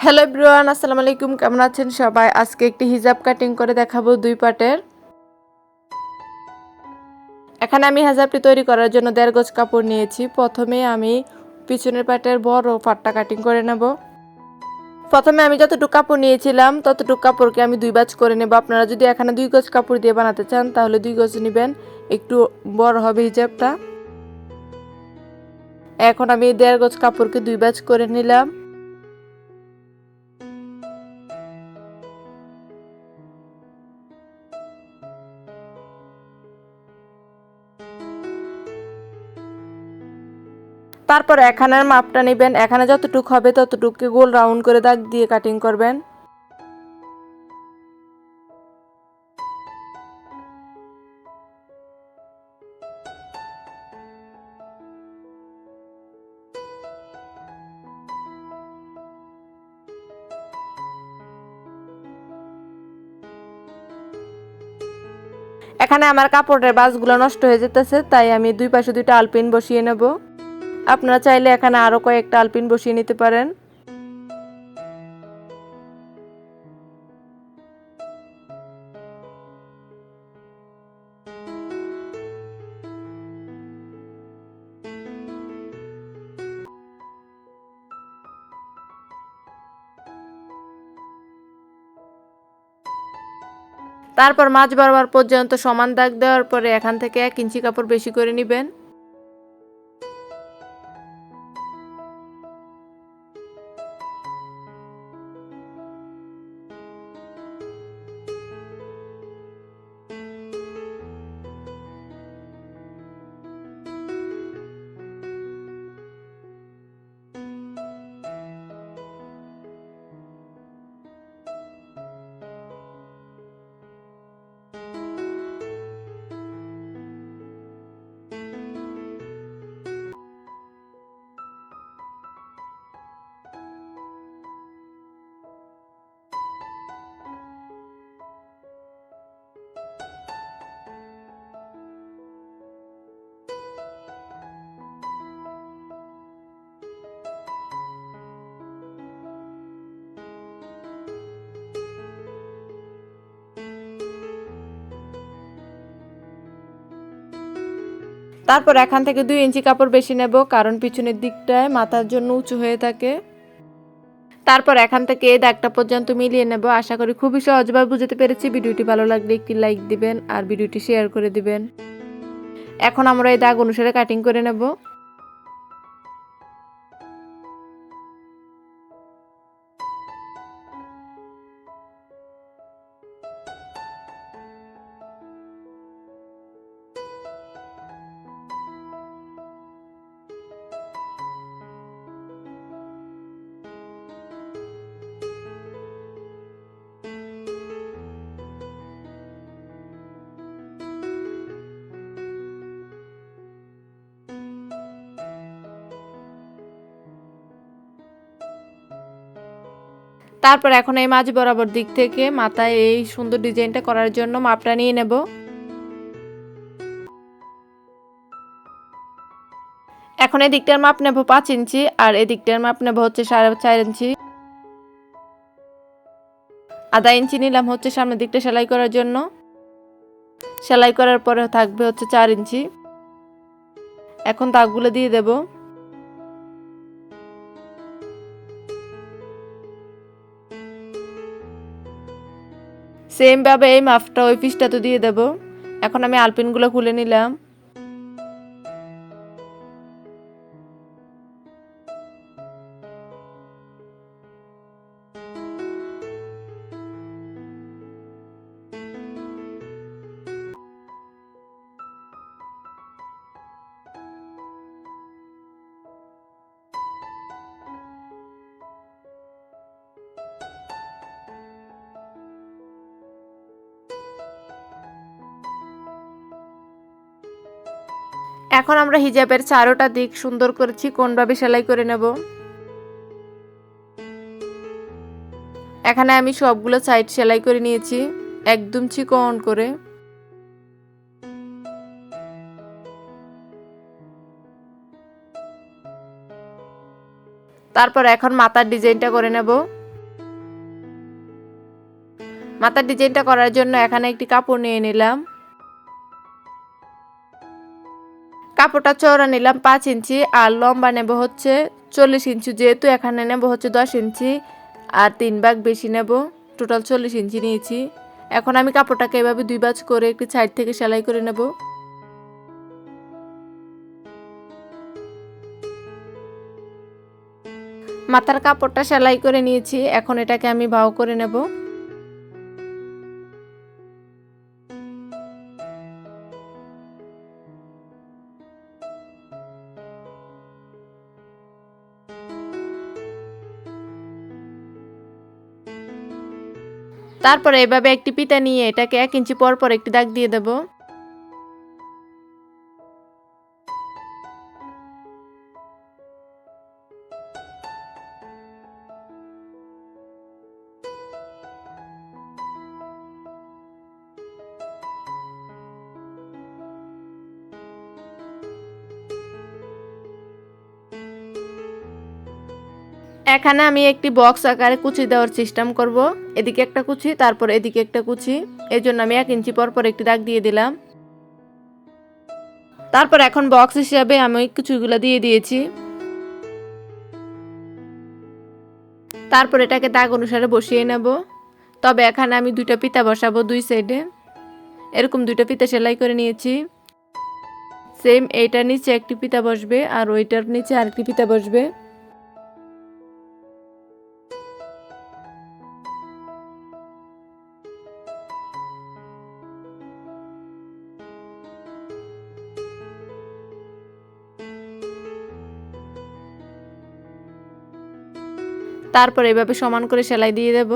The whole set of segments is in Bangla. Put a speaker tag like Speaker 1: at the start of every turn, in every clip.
Speaker 1: হ্যালো এভরিওয়ান, আসসালামু আলাইকুম। কেমন আছেন সবাই? আজকে একটি হিজাব কাটিং করে দেখাবো 2 পার্টের। এখানে আমি হিজাবটি তৈরি করার জন্য 1.5 গজ কাপড় নিয়েছি। প্রথমে আমি পিছনের পার্টের বড় পার্টটা কাটিং করে নেব। প্রথমে আমি যতটুকু কাপড় নিয়েছিলাম ততটুকু কাপড়কে আমি 2 ভাঁজ করে নেব। আপনারা যদি এখানে 2 গজ কাপড় দিয়ে বানাতে চান তাহলে 2 গজ নেবেন, একটু বড় হবে হিজাবটা। এখন আমি 1.5 গজ কাপড়কে 2 ভাঁজ করে নিলাম। তারপর এখানের মাপটা নেবেন, এখানে যতটুকু হবে ততটুকু গোল রাউন্ড করে দাগ দিয়ে কাটিং করবেন। এখানে আমার কাপড়ের বাঁশগুলো নষ্ট হয়ে যেতেছে, তাই আমি 2 পাশে 2টা আলপিন বসিয়ে নেব। আপনারা চাইলে এখানে আরো কয়েকটা আলপিন বসিয়ে নিতে পারেন। তারপর মাঝ বরাবর পর্যন্ত সমান দাগ দেওয়ার পরে এখান থেকে 1 ইঞ্চি কাপড় বেশি করে নেবেন। তারপর এখান থেকে 2 ইঞ্চি কাপড় বেশি নেব, কারণ পিছনের দিকটায় মাথার জন্য উঁচু হয়ে থাকে। তারপর এখান থেকে এই দাগটা পর্যন্ত মিলিয়ে নেব। আশা করি খুবই সহজভাবে বুঝতে পেরেছি। ভিডিওটি ভালো লাগলে একটি লাইক দিবেন আর ভিডিওটি শেয়ার করে দিবেন। এখন আমরা এই দাগ অনুসারে কাটিং করে নেব। তারপর এখন এই মাঝ বরাবর দিক থেকে মাথায় এই সুন্দর ডিজাইনটা করার জন্য মাপটা নিয়ে নেব। এখন এই দিকটার মাপ নেব 5 ইঞ্চি আর এই দিকটার মাপ নেব হচ্ছে 4.5 ইঞ্চি। আধা ইঞ্চি নিলাম হচ্ছে সামনের দিকটা সেলাই করার জন্য। সেলাই করার পরে থাকবে হচ্ছে 4 ইঞ্চি। এখন দাগগুলো দিয়ে দেব। সেম ভাবে এই মাপটা ওই পিসটাতে দিয়ে দেব। এখন আমি আলপিনগুলো খুলে নিলাম। এখন আমরা হিজাবের চারোটা দিক সুন্দর করে চিকনভাবে সেলাই করে নেব। এখানে আমি সবগুলো সাইড সেলাই করে নিয়েছি একদম চিকন করে। তারপর এখন মাথার ডিজাইনটা করে নেব। মাথার ডিজাইনটা করার জন্য এখানে একটি কাপড় নিয়ে নিলাম। কাপড়টা চওড়া নিলাম 5 ইঞ্চি আর লম্বা নেব হচ্ছে 40 ইঞ্চি, যেহেতু এখানে নেব হচ্ছে 10 ইঞ্চি আর 3 ভাগ বেশি নেব, টোটাল 40 ইঞ্চি নিয়েছি। এখন আমি কাপড়টাকে এভাবে 2 ভাঁজ করে একটি সাইড থেকে সেলাই করে নেব। মাথার কাপড়টা সেলাই করে নিয়েছি, এখন এটাকে আমি বাউ করে নেব। তারপরে এভাবে একটি ফিতা নিয়ে এটাকে 1 ইঞ্চি পর পর একটি দাগ দিয়ে দেব। এখানে আমি একটি বক্স আকারে কুচি দেওয়ার সিস্টেম করব। এদিকে একটা কুচি, তারপর এদিকে একটা কুচি, এই জন্য আমি 1 ইঞ্চি পর পর একটি দাগ দিয়ে দিলাম। তারপর এখন বক্স হিসাবে আমি কুচিগুলো দিয়ে দিয়েছি। তারপর এটাকে দাগ অনুসারে বসিয়ে নেব। তবে এখানে আমি 2টা ফিতা বসাবো 2 সাইডে, এরকম 2টা ফিতা সেলাই করে নিয়েছি। সেম এইটার নিচে একটি ফিতা বসবে আর ওইটার নিচে আরেকটি ফিতা বসবে। তারপর এভাবে সমান করে সেলাই দিয়ে দেব।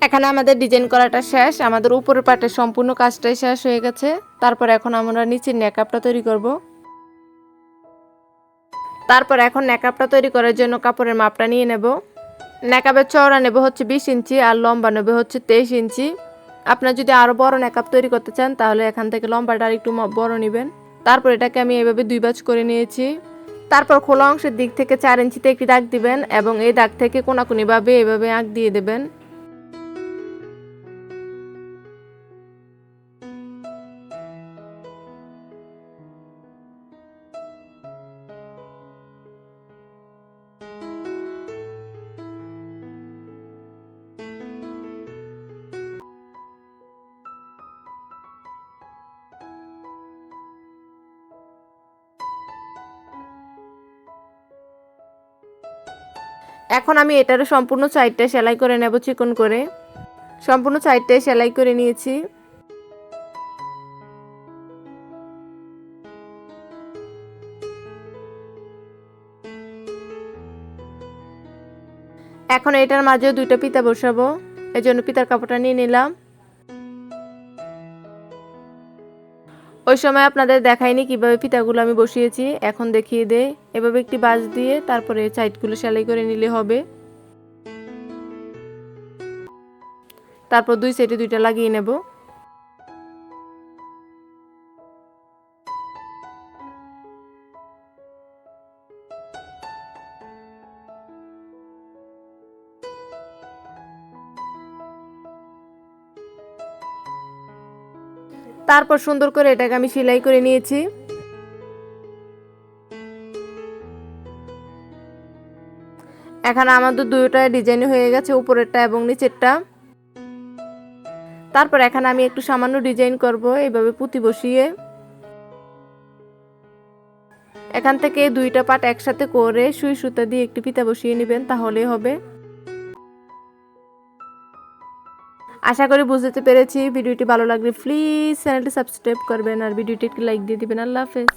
Speaker 1: এখানে আমাদের ডিজাইন করাটা শেষ, আমাদের উপরের পাটের সম্পূর্ণ কাজটাই শেষ হয়ে গেছে। তারপর এখন আমরা নিচের নেকআপটা তৈরি করব। তারপর এখন নেকআপটা তৈরি করার জন্য কাপড়ের মাপটা নিয়ে নেব। নেকআপের চওড়া নেব হচ্ছে 20 ইঞ্চি আর লম্বা নেব হচ্ছে 23 ইঞ্চি। আপনারা যদি আরও বড় নেকআপ তৈরি করতে চান তাহলে এখান থেকে লম্বাটা আর একটু বড় নেবেন। তারপর এটাকে আমি এভাবে 2 ভাঁজ করে নিয়েছি। তারপর খোলা অংশের দিক থেকে 4 ইঞ্চিতে একটি দাগ দিবেন এবং এই দাগ থেকে কোনাকুনিভাবে এভাবে আঁক দিয়ে দেবেন। এখন আমি এটারও সম্পূর্ণ সাইডটা সেলাই করে নেব চিকন করে। সম্পূর্ণ সাইডটাই সেলাই করে নিয়েছি। এখন এটার মাঝেও 2টা ফিতা বসাবো, এজন্য ফিতার কাপড়টা নিয়ে নিলাম। ওই সময় আপনাদের দেখাইনি কিভাবে ফিতাগুলো আমি বসিয়েছি, এখন দেখিয়ে দেই। এভাবে একটি বাঁশ দিয়ে তারপরে সাইডগুলো সেলাই করে নিলে হবে। তারপর 2 সাইডে 2টা লাগিয়ে নেব। তারপর সুন্দর করে এটাকে আমি সেলাই করে নিয়েছি। এখানে আমাদের 2টা ডিজাইন হয়ে গেছে, উপরেরটা এবং নিচেরটা। তারপর এখানে আমি একটু সামান্য ডিজাইন করব এইভাবে পুঁতি বসিয়ে। এখান থেকে 2টা পাট একসাথে করে সুই সুতা দিয়ে একটি ফিতা বসিয়ে নেবেন, তাহলেই হবে। আশা করি বুঝতে পেরেছি। ভিডিওটি ভালো লাগলে প্লিজ চ্যানেলটি সাবস্ক্রাইব করবেন আর ভিডিওটি একটি লাইক দিয়ে দিবেন। আল্লাহ হাফেজ।